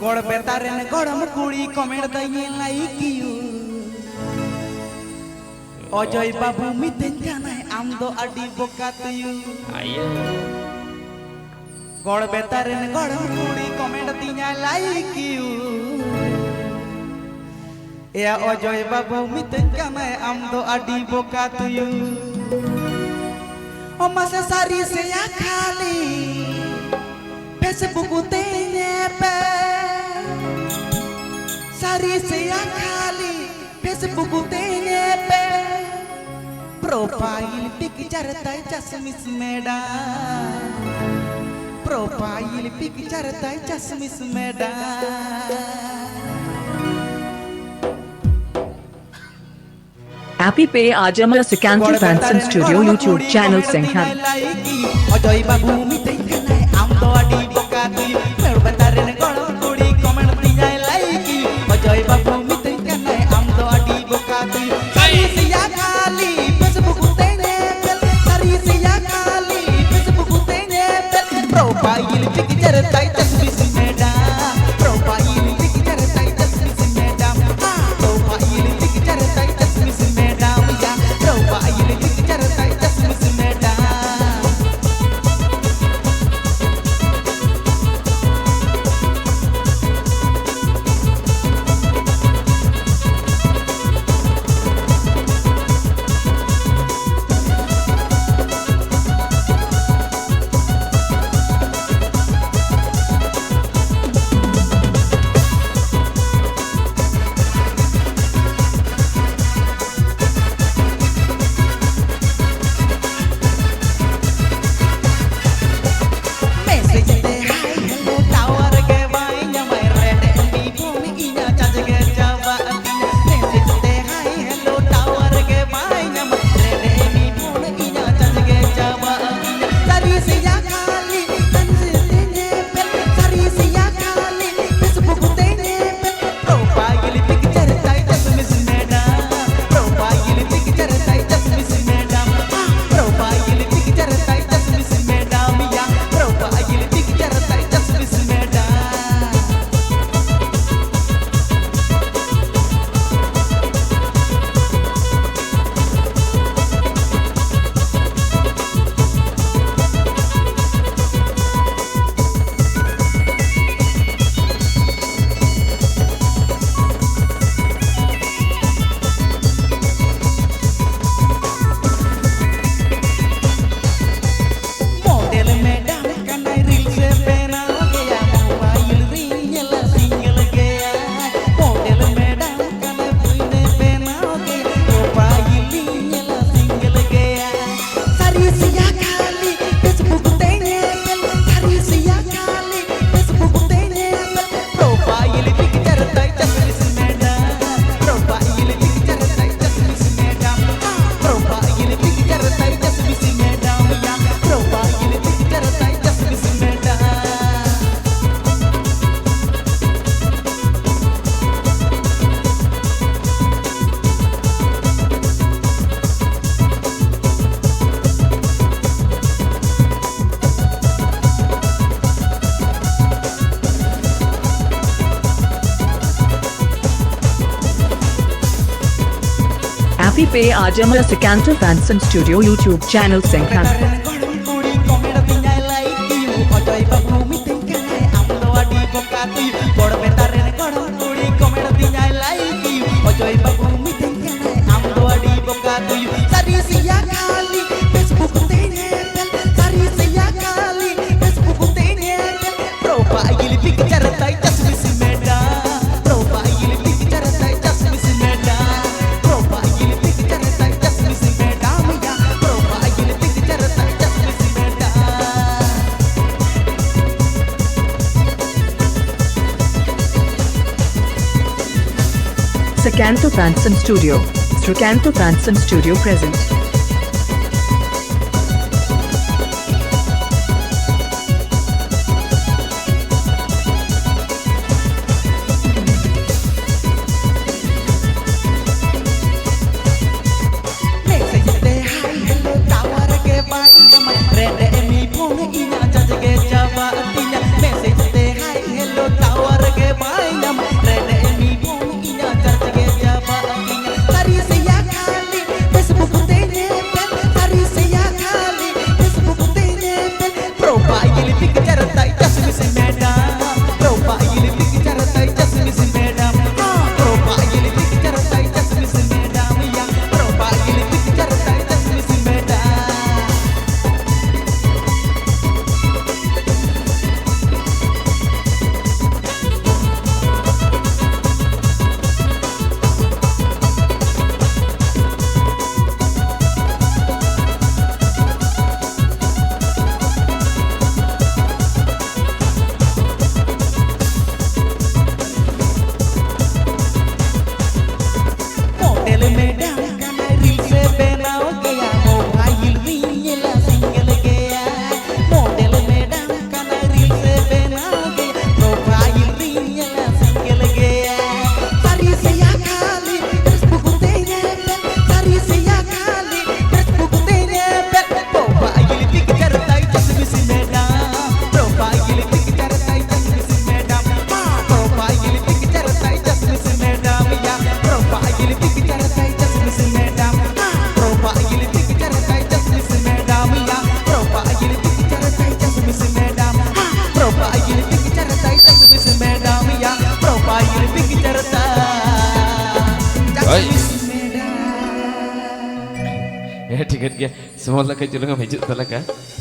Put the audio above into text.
Gor betaren goram kuri comment daye like you. Ojoy babu miten kanai amdo adi boka tuyu. Gor betaren goram kuri comment dinya like you. Ya ojoy babu miten kanai amdo adi boka tuyu. O masa sari saya kali Facebook tenyepe sari saya kali Facebook tenyepe profile picture tai chasmis meda profile picture tai chasmis meda Happy Pay Ajamal Srikanta Fansan Studio YouTube channel Santhali. Ojoy babu mitai kanai amdo adi bokati merbatarin goram kuri comment dinya like ojoy babu mitai kanai amdo adi bokati sari sia kali Facebook tenepel sari sia kali Facebook tenepel profile picture tai tasbis meda profile picture tai tasbis meda profile picture tai tasbis meda ya profile picture tai tasbis meda Happy Pay Ajamal Srikanta Fansan Studio YouTube channel Santhali. Srikanta Fansan Studio. Srikanta Fansan Studio present. Message Miss Madam ya profile picture ta Oi. Miss Madam Ya tiket dia semua lah kejelungan mejuk talaga.